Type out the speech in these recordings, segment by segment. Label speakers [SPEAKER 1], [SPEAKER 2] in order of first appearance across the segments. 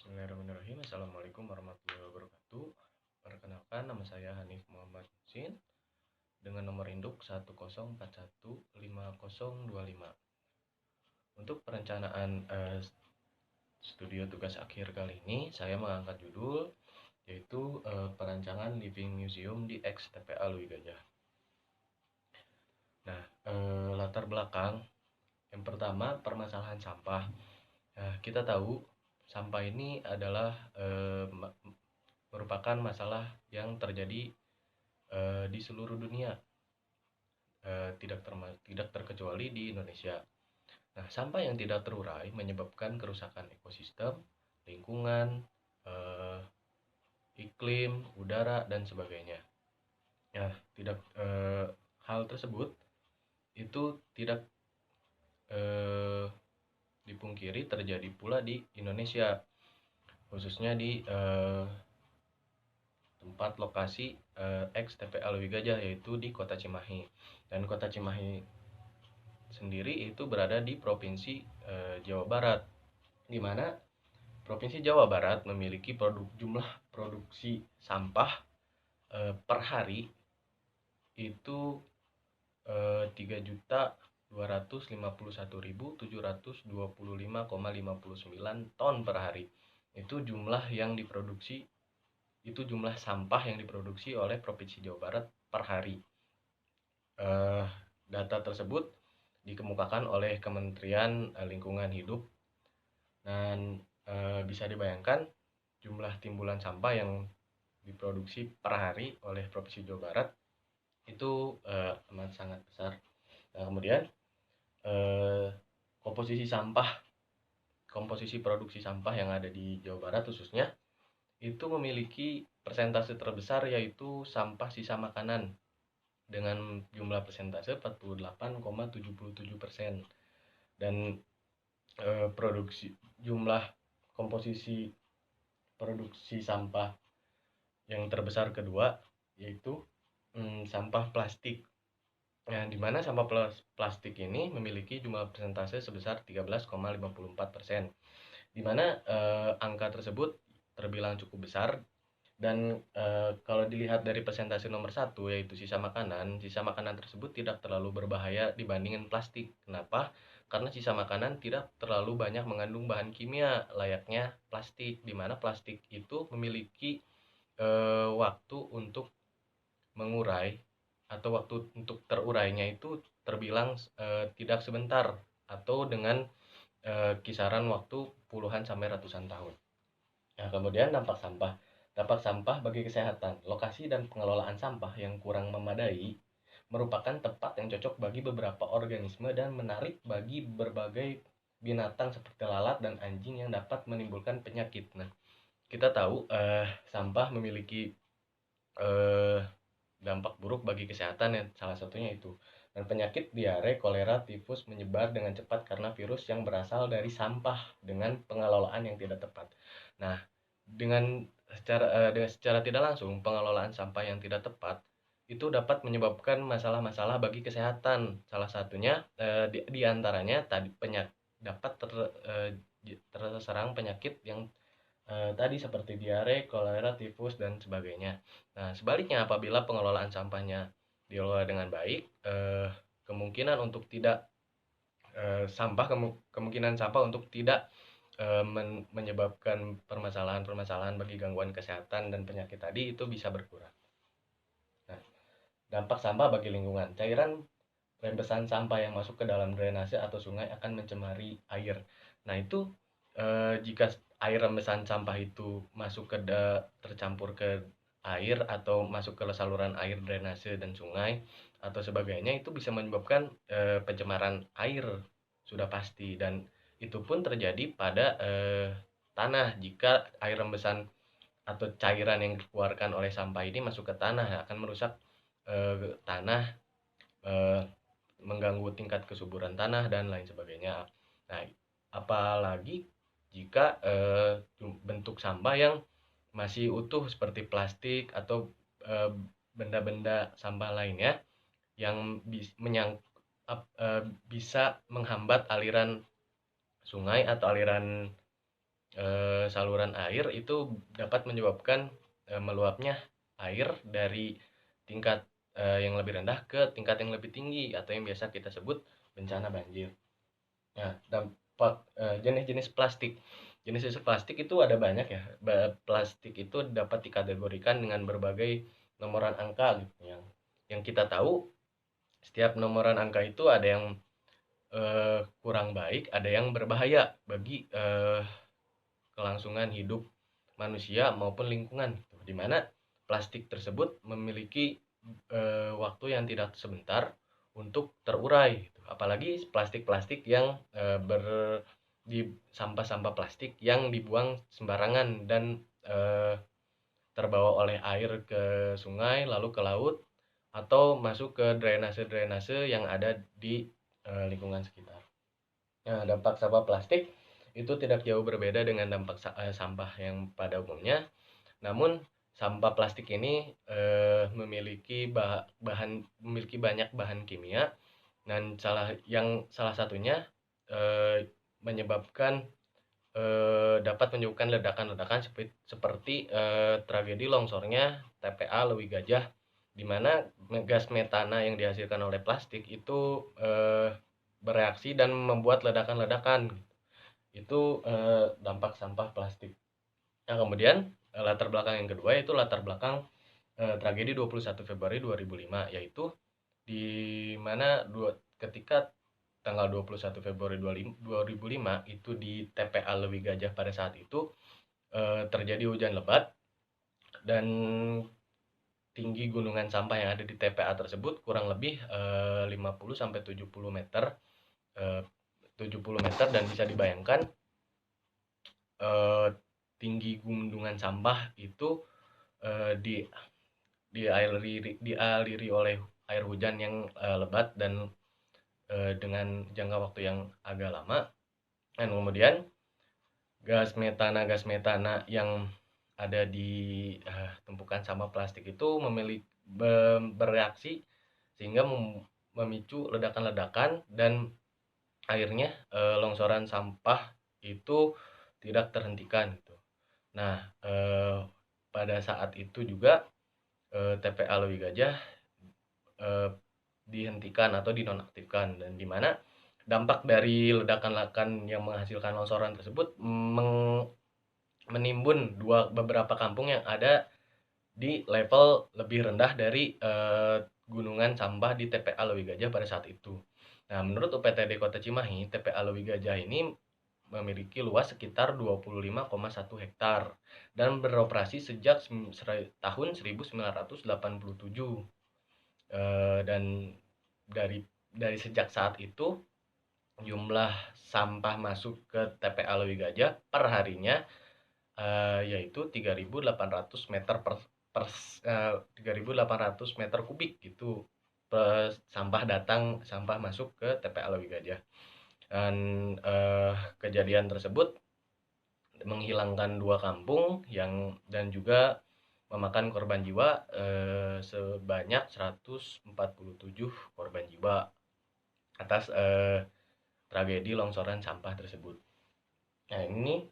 [SPEAKER 1] Bismillahirrahmanirrahim. Assalamualaikum warahmatullahi wabarakatuh. Perkenalkan, nama saya Hanif Muhammad Husin dengan nomor induk 10415025. Untuk perencanaan studio tugas akhir kali ini, saya mengangkat judul yaitu perancangan Living Museum di X-TPA Lui Gajah. Nah, latar belakang yang pertama, permasalahan sampah. Nah, kita tahu sampah ini adalah merupakan masalah yang terjadi di seluruh dunia, tidak terkecuali di Indonesia. Nah, sampah yang tidak terurai menyebabkan kerusakan ekosistem, lingkungan, iklim, udara, dan sebagainya. Nah, hal tersebut itu tidak dipungkiri terjadi pula di Indonesia, khususnya di tempat lokasi X-TPA Lui Gajah, yaitu di Kota Cimahi. Dan Kota Cimahi sendiri itu berada di Provinsi Jawa Barat, di mana Provinsi Jawa Barat memiliki jumlah produksi sampah per hari itu 3.251.725,59 ton per hari. Itu jumlah sampah yang diproduksi oleh Provinsi Jawa Barat per hari. Data tersebut dikemukakan oleh Kementerian Lingkungan Hidup, dan bisa dibayangkan jumlah timbulan sampah yang diproduksi per hari oleh Provinsi Jawa Barat itu amat sangat besar. Nah, kemudian komposisi produksi sampah yang ada di Jawa Barat khususnya itu memiliki persentase terbesar, yaitu sampah sisa makanan dengan jumlah persentase 48,77%. Dan komposisi produksi sampah yang terbesar kedua yaitu sampah plastik. Nah, di mana sampah plastik ini memiliki jumlah persentase sebesar 13,54%, di mana angka tersebut terbilang cukup besar. Dan kalau dilihat dari persentase nomor 1, yaitu sisa makanan tersebut tidak terlalu berbahaya dibandingin plastik. Kenapa? Karena sisa makanan tidak terlalu banyak mengandung bahan kimia layaknya plastik, di mana plastik itu memiliki waktu untuk mengurai atau waktu untuk terurainya itu terbilang tidak sebentar, atau dengan kisaran waktu puluhan sampai ratusan tahun. Nah, kemudian dampak sampah bagi kesehatan. Lokasi dan pengelolaan sampah yang kurang memadai merupakan tempat yang cocok bagi beberapa organisme dan menarik bagi berbagai binatang seperti lalat dan anjing yang dapat menimbulkan penyakit. Nah, kita tahu sampah memiliki dampak buruk bagi kesehatan, yang salah satunya itu. Dan penyakit diare, kolera, tifus menyebar dengan cepat karena virus yang berasal dari sampah dengan pengelolaan yang tidak tepat. Nah, dengan secara tidak langsung, pengelolaan sampah yang tidak tepat itu dapat menyebabkan masalah-masalah bagi kesehatan. Salah satunya di antaranya tadi dapat terserang penyakit yang tadi seperti diare, kolera, tifus, dan sebagainya. Nah, sebaliknya apabila pengelolaan sampahnya diolah dengan baik, kemungkinan sampah untuk tidak menyebabkan permasalahan-permasalahan bagi gangguan kesehatan dan penyakit tadi itu bisa berkurang. Nah, dampak sampah bagi lingkungan. Cairan rembesan sampah yang masuk ke dalam drainase atau sungai akan mencemari air. Nah, itu jika air rembesan sampah itu tercampur ke air atau masuk ke saluran air drainase dan sungai atau sebagainya, itu bisa menyebabkan pencemaran air sudah pasti. Dan itu pun terjadi pada tanah. Jika air rembesan atau cairan yang dikeluarkan oleh sampah ini masuk ke tanah, akan merusak tanah, mengganggu tingkat kesuburan tanah dan lain sebagainya. Nah, apalagi jika bentuk sampah yang masih utuh seperti plastik atau benda-benda sampah lainnya yang bisa menghambat aliran sungai atau aliran saluran air itu dapat menyebabkan meluapnya air dari tingkat yang lebih rendah ke tingkat yang lebih tinggi atau yang biasa kita sebut bencana banjir. Nah, dampak jenis-jenis plastik. Jenis-jenis plastik itu ada banyak ya. Plastik itu dapat dikategorikan dengan berbagai nomoran angka gitu. Yang kita tahu, setiap nomoran angka itu ada yang kurang baik, ada yang berbahaya bagi kelangsungan hidup manusia maupun lingkungan. Di mana plastik tersebut memiliki waktu yang tidak sebentar untuk terurai. Apalagi plastik-plastik yang di sampah-sampah plastik yang dibuang sembarangan dan terbawa oleh air ke sungai lalu ke laut atau masuk ke drainase-drainase yang ada di lingkungan sekitar. Nah, dampak sampah plastik itu tidak jauh berbeda dengan dampak sampah yang pada umumnya. Namun sampah plastik ini memiliki banyak bahan kimia dan salah satunya menyebabkan dapat menyebabkan ledakan-ledakan seperti tragedi longsornya TPA Lewi Gajah, di mana gas metana yang dihasilkan oleh plastik itu bereaksi dan membuat ledakan-ledakan. Itu dampak sampah plastik. Nah, kemudian latar belakang yang kedua itu latar belakang tragedi 21 Februari 2005, yaitu di mana ketika tanggal 21 Februari 2005 itu di TPA Lewi Gajah pada saat itu terjadi hujan lebat dan tinggi gunungan sampah yang ada di TPA tersebut kurang lebih 50 sampai 70 meter. 70 meter dan bisa dibayangkan tinggi gunungan sampah itu dialiri oleh air hujan yang lebat dan dengan jangka waktu yang agak lama. Dan kemudian gas metana yang ada di tumpukan sampah plastik itu bereaksi sehingga memicu ledakan-ledakan dan akhirnya longsoran sampah itu tidak terhentikan gitu. Nah, pada saat itu juga TPA Lewi Gajah dihentikan atau dinonaktifkan, dan di mana dampak dari ledakan-ledakan yang menghasilkan longsoran tersebut menimbun beberapa kampung yang ada di level lebih rendah dari gunungan sampah di TPA Lewi Gajah pada saat itu. Nah, menurut UPTD Kota Cimahi, TPA Lewi Gajah ini memiliki luas sekitar 25,1 hektar dan beroperasi sejak tahun 1987. Dan dari sejak saat itu jumlah sampah masuk ke TPA Lewi Gajah per harinya yaitu 3.800 meter 3.800 meter kubik gitu sampah masuk ke TPA Lewi Gajah. Dan kejadian tersebut menghilangkan 2 kampung dan juga memakan korban jiwa sebanyak 147 korban jiwa atas tragedi longsoran sampah tersebut. Nah, ini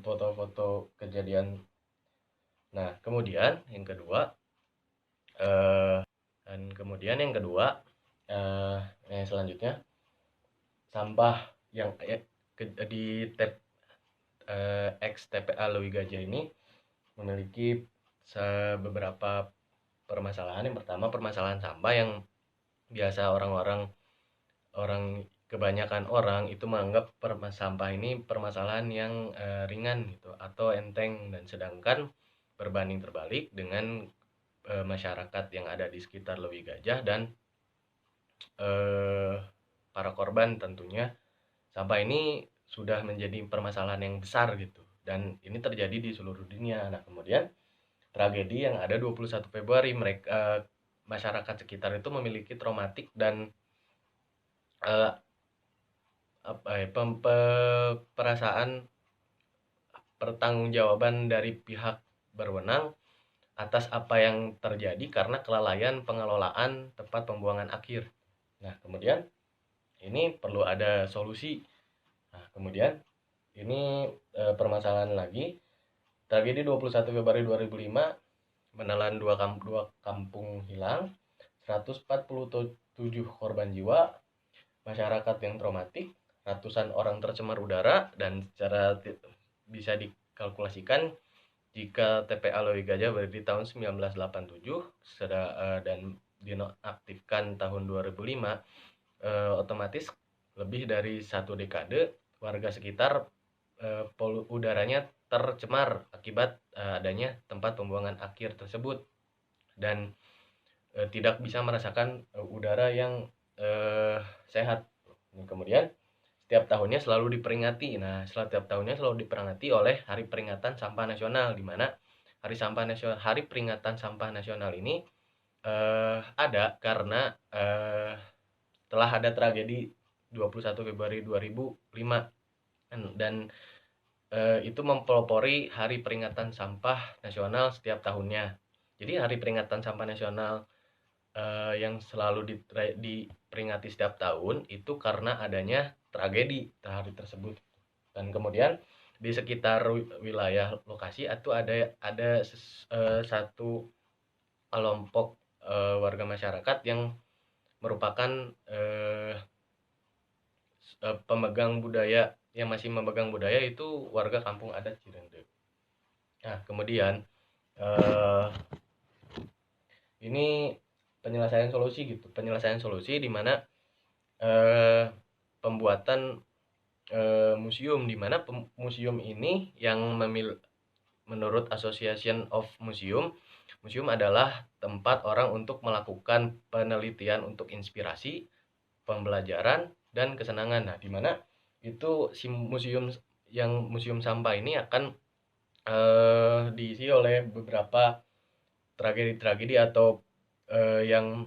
[SPEAKER 1] foto-foto kejadian. Nah, kemudian yang kedua yang selanjutnya sampah yang di TPA Lewi Gajah ini memiliki beberapa permasalahan. Yang pertama, permasalahan sampah yang biasa kebanyakan orang itu menganggap sampah ini permasalahan yang ringan gitu atau enteng, dan sedangkan berbanding terbalik dengan masyarakat yang ada di sekitar Lewi Gajah dan para korban, tentunya sampah ini sudah menjadi permasalahan yang besar gitu, dan ini terjadi di seluruh dunia. Nah, kemudian tragedi yang ada 21 Februari, masyarakat sekitar itu memiliki traumatik dan perasaan pertanggungjawaban dari pihak berwenang atas apa yang terjadi karena kelalaian pengelolaan tempat pembuangan akhir. Nah, kemudian ini perlu ada solusi Nah, kemudian ini permasalahan lagi, tragedi 21 Februari 2005 menelan dua kampung hilang, 147 korban jiwa, masyarakat yang traumatik, ratusan orang tercemar udara, dan secara bisa dikalkulasikan jika TPA Lowi Gajah berdiri tahun 1987 dan dinonaktifkan tahun 2005, otomatis lebih dari satu dekade warga sekitar udaranya tercemar akibat adanya tempat pembuangan akhir tersebut, dan tidak bisa merasakan udara yang sehat. Kemudian setiap tahunnya selalu diperingati. Nah, setiap tahunnya selalu diperingati oleh Hari Peringatan Sampah Nasional, di mana Hari Peringatan Sampah Nasional ini ada karena telah ada tragedi 21 Februari 2005, dan itu mempelopori Hari Peringatan Sampah Nasional setiap tahunnya. Jadi Hari Peringatan Sampah Nasional yang selalu diperingati setiap tahun itu karena adanya tragedi hari tersebut. Dan kemudian di sekitar wilayah lokasi itu ada satu kelompok warga masyarakat yang merupakan pemegang budaya, yang masih memegang budaya, itu warga kampung adat Cirende. Nah, kemudian ini penyelesaian solusi di mana pembuatan museum, di mana museum ini yang menurut Association of Museum adalah tempat orang untuk melakukan penelitian untuk inspirasi, pembelajaran, dan kesenangan. Nah, di mana itu si museum sampah ini akan diisi oleh beberapa tragedi-tragedi atau yang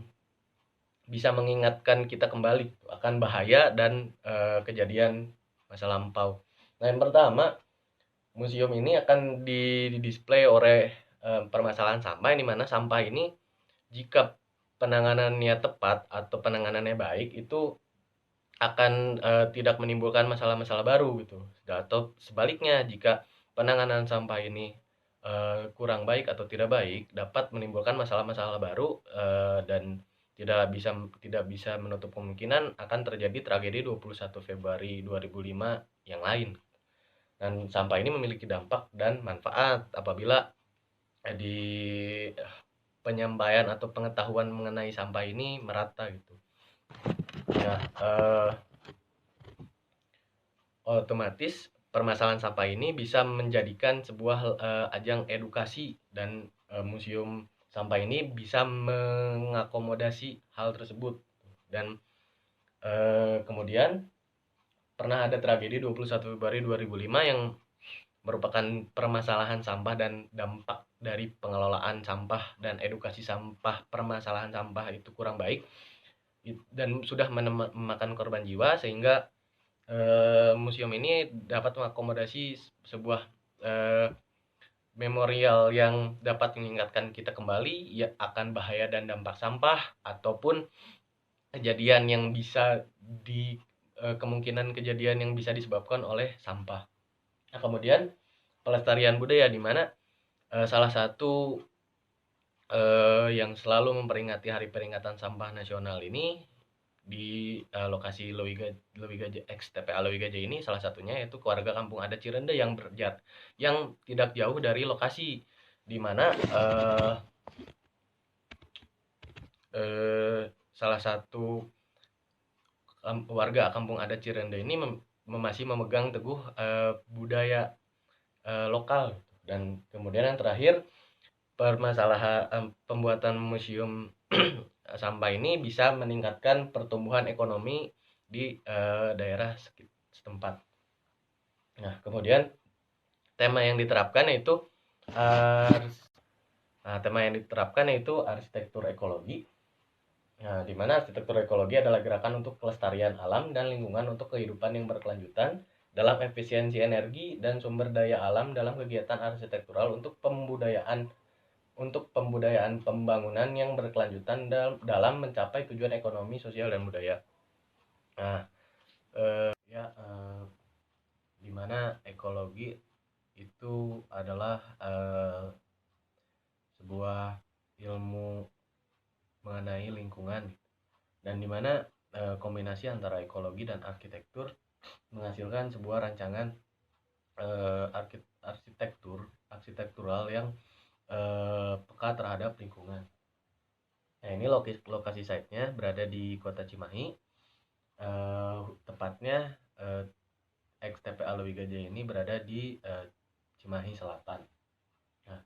[SPEAKER 1] bisa mengingatkan kita kembali akan bahaya dan kejadian masa lampau. Nah, yang pertama, museum ini akan didisplay oleh permasalahan sampah, di mana sampah ini jika penanganannya tepat atau penanganannya baik itu akan tidak menimbulkan masalah-masalah baru gitu. Atau sebaliknya, jika penanganan sampah ini kurang baik atau tidak baik, dapat menimbulkan masalah-masalah baru, dan tidak bisa menutup kemungkinan akan terjadi tragedi 21 Februari 2005 yang lain. Dan sampah ini memiliki dampak dan manfaat apabila di penyampaian atau pengetahuan mengenai sampah ini merata gitu. Ya, otomatis permasalahan sampah ini bisa menjadikan sebuah ajang edukasi, dan museum sampah ini bisa mengakomodasi hal tersebut. Dan kemudian pernah ada tragedi 21 Februari 2005 yang merupakan permasalahan sampah dan dampak dari pengelolaan sampah dan edukasi sampah, permasalahan sampah itu kurang baik dan sudah memakan korban jiwa, sehingga museum ini dapat mengakomodasi sebuah memorial yang dapat mengingatkan kita kembali ya akan bahaya dan dampak sampah, ataupun kejadian yang bisa kemungkinan kejadian yang bisa disebabkan oleh sampah. Nah, kemudian pelestarian budaya, di mana salah satu yang selalu memperingati Hari Peringatan Sampah Nasional ini di lokasi Lowi Gajah X TPA Lowi Gajah ini, salah satunya yaitu keluarga kampung adat Cirende yang tidak jauh dari lokasi, di mana salah satu warga kampung adat Cirende ini masih memegang teguh budaya lokal. Dan kemudian yang terakhir, permasalahan pembuatan museum sampah ini bisa meningkatkan pertumbuhan ekonomi di daerah setempat. Nah, kemudian tema yang diterapkan yaitu arsitektur ekologi. Nah, di mana arsitektur ekologi adalah gerakan untuk kelestarian alam dan lingkungan untuk kehidupan yang berkelanjutan dalam efisiensi energi dan sumber daya alam dalam kegiatan arsitektural untuk pembudayaan pembangunan yang berkelanjutan dalam mencapai tujuan ekonomi, sosial, dan budaya. Nah, di mana ekologi itu adalah sebuah ilmu mengenai lingkungan, dan di mana kombinasi antara ekologi dan arsitektur menghasilkan sebuah rancangan arsitektural yang peka terhadap lingkungan. Nah, ini lokasi site-nya berada di Kota Cimahi, tepatnya ex-TPA Leuwi Gajah ini berada di Cimahi Selatan. Nah,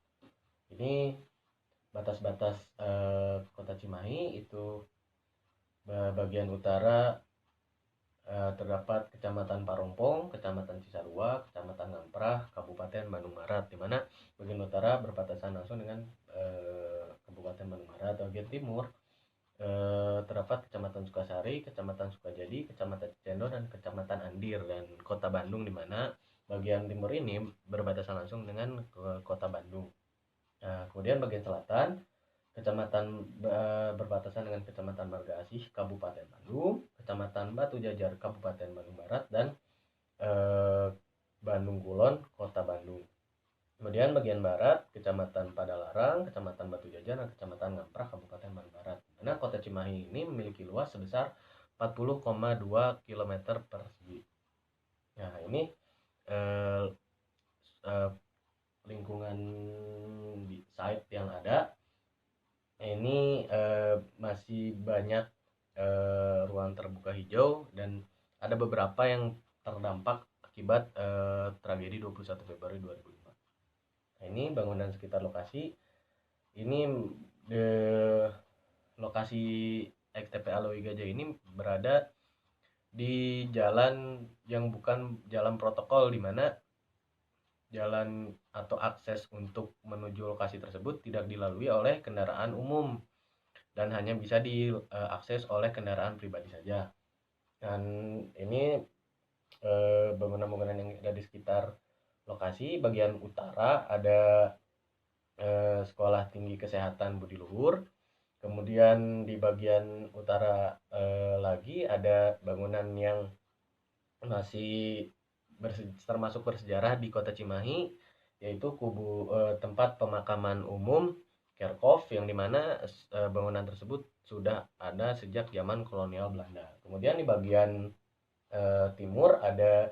[SPEAKER 1] ini batas-batas Kota Cimahi itu bagian utara terdapat Kecamatan Parongpong, Kecamatan Cisarua, Kecamatan Ngamprah, Kabupaten Bandung Barat, di mana bagian utara berbatasan langsung dengan Kabupaten Bandung Barat. Bagian timur terdapat Kecamatan Sukasari, Kecamatan Sukajadi, Kecamatan Cicendo, dan Kecamatan Andir, dan Kota Bandung, di mana bagian timur ini berbatasan langsung dengan Kota Bandung. Nah, kemudian bagian selatan Kecamatan berbatasan dengan Kecamatan Marga Asih, Kabupaten Bandung, Kecamatan Batu Jajar, Kabupaten Bandung Barat, dan Bandung Kulon, Kota Bandung. Kemudian bagian barat Kecamatan Padalarang, Kecamatan Batu Jajar, dan Kecamatan Ngamprah, Kabupaten Bandung Barat. Mana Kota Cimahi ini memiliki luas sebesar 40,2 km persegi. Nah, ini lingkungan di site yang ada ini masih banyak ruang terbuka hijau, dan ada beberapa yang terdampak akibat tragedi 21 Februari 2005. Nah, ini bangunan sekitar lokasi. Ini lokasi ex-TPA Leuwi Gajah ini berada di jalan yang bukan jalan protokol, di mana jalan atau akses untuk menuju lokasi tersebut tidak dilalui oleh kendaraan umum dan hanya bisa diakses oleh kendaraan pribadi saja. Dan ini bangunan-bangunan yang ada di sekitar lokasi. Bagian utara ada Sekolah Tinggi Kesehatan Budi Luhur. Kemudian di bagian utara lagi ada bangunan yang masih termasuk bersejarah di Kota Cimahi, yaitu tempat pemakaman umum Kerkhof, yang dimana bangunan tersebut sudah ada sejak zaman kolonial Belanda. Kemudian di bagian timur ada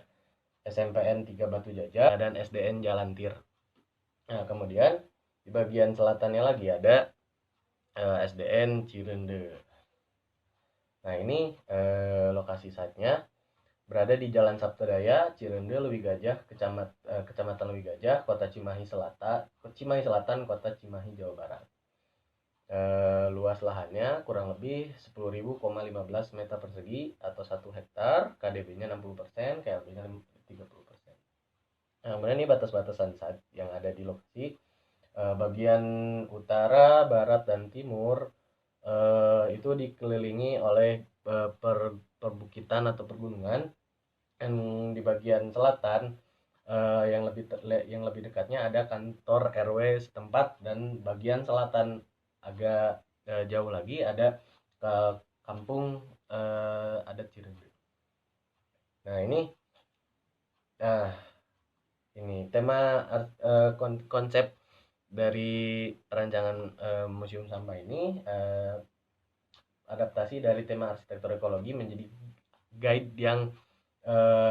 [SPEAKER 1] SMPN 3 Batu Jajar dan SDN Jalan Tir. Nah, kemudian di bagian selatannya lagi ada SDN Cirende. Nah, ini lokasi site-nya berada di Jalan Saptadaya, Cirende, Leuwi Gajah, Kecamatan Leuwi Gajah, Kota Cimahi Selatan, Kota Cimahi, Jawa Barat. Luas lahannya kurang lebih 10.015 meter persegi atau 1 hektar, KDB-nya 60%, KLB-nya 30%. Nah, kemudian ini batas-batasan yang ada di lokasi. Bagian utara, barat, dan timur itu dikelilingi oleh perbukitan atau pergunungan, dan di bagian selatan yang lebih dekatnya ada kantor RW setempat, dan bagian selatan agak jauh lagi ada kampung adat Cirende. Nah, ini tema konsep dari rancangan Museum Sampah ini, adaptasi dari tema arsitektur ekologi menjadi guide yang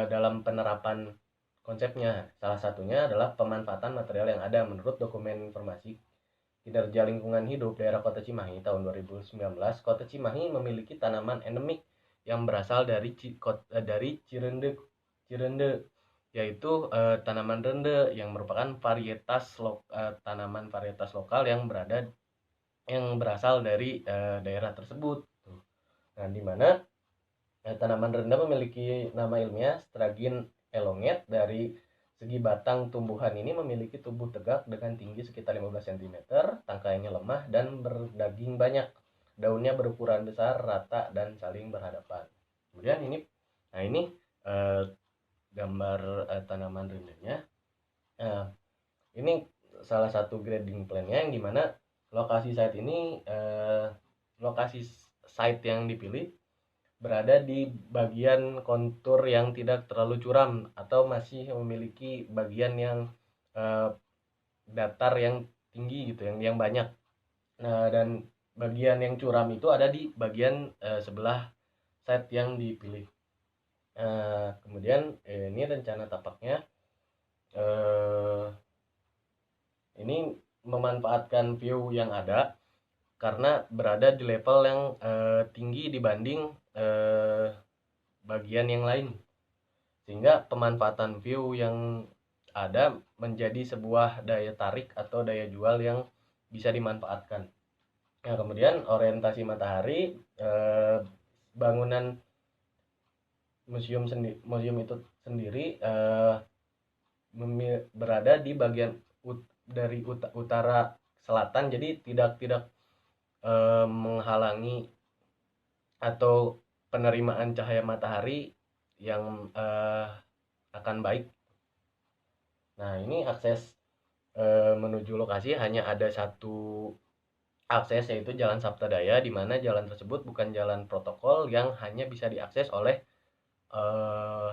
[SPEAKER 1] dalam penerapan konsepnya. Salah satunya adalah pemanfaatan material yang ada. Menurut dokumen informasi kinerja lingkungan hidup daerah Kota Cimahi tahun 2019, Kota Cimahi memiliki tanaman endemik yang berasal dari Cirende, yaitu tanaman rende, yang merupakan tanaman varietas lokal yang berasal dari daerah tersebut. Nah, di mana tanaman rende memiliki nama ilmiah Stragin elonget. Dari segi batang tumbuhan ini memiliki tubuh tegak dengan tinggi sekitar 15 cm, tangkainya lemah dan berdaging banyak. Daunnya berukuran besar, rata, dan saling berhadapan. Kemudian ini gambar tanaman rendenya. Ini salah satu grading plan-nya, yang dimana lokasi site yang dipilih berada di bagian kontur yang tidak terlalu curam atau masih memiliki bagian yang eh, datar yang tinggi gitu, yang banyak. Nah, dan bagian yang curam itu ada di bagian sebelah set yang dipilih. Kemudian ini rencana tapaknya eh, ini memanfaatkan view yang ada karena berada di level yang tinggi dibanding bagian yang lain, sehingga pemanfaatan view yang ada menjadi sebuah daya tarik atau daya jual yang bisa dimanfaatkan. Nah, kemudian orientasi matahari, bangunan museum itu sendiri berada di bagian dari utara selatan, jadi tidak tidak menghalangi atau penerimaan cahaya matahari yang akan baik. Nah, ini akses menuju lokasi hanya ada satu akses, yaitu Jalan Saptadaya, di mana jalan tersebut bukan jalan protokol yang hanya bisa diakses oleh eh,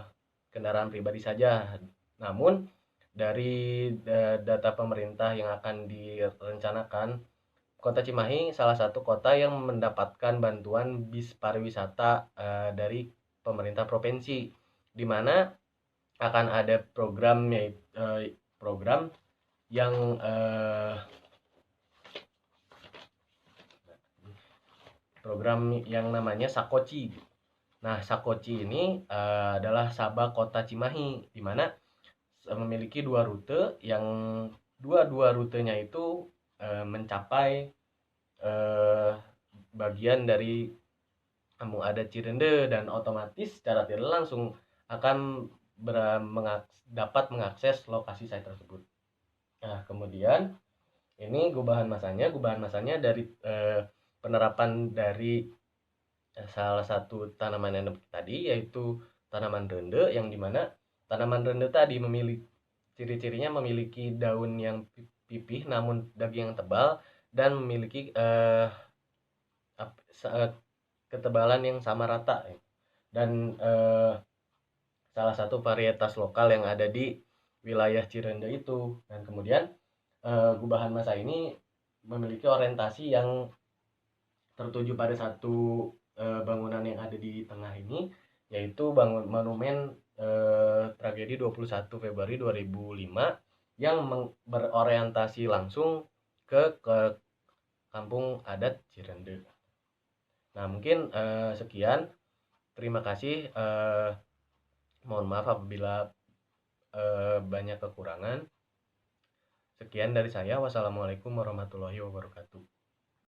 [SPEAKER 1] kendaraan pribadi saja. Namun dari data pemerintah yang akan direncanakan, Kota Cimahi salah satu kota yang mendapatkan bantuan bis pariwisata dari pemerintah provinsi, di mana akan ada program yang namanya Sakoci. Nah, Sakoci ini adalah Sabah Kota Cimahi, di mana memiliki dua rute yang dua rutenya itu mencapai eh, bagian dari Kampung Adat Cirende, dan otomatis secara tidak langsung akan dapat mengakses lokasi saya tersebut. Nah, kemudian ini gubahan masanya dari penerapan dari salah satu tanaman endemik tadi, yaitu tanaman rende, yang dimana tanaman rende tadi memiliki ciri-cirinya memiliki daun yang pipih namun daging yang tebal, dan memiliki ketebalan yang sama rata, dan salah satu varietas lokal yang ada di wilayah Cirende itu. Dan kemudian gubahan masa ini memiliki orientasi yang tertuju pada satu bangunan yang ada di tengah ini, yaitu monumen tragedi 21 Februari 2005 yang berorientasi langsung ke Kampung Adat Cirende. Nah, mungkin sekian. Terima kasih. Mohon maaf apabila banyak kekurangan. Sekian dari saya. Wassalamualaikum warahmatullahi wabarakatuh.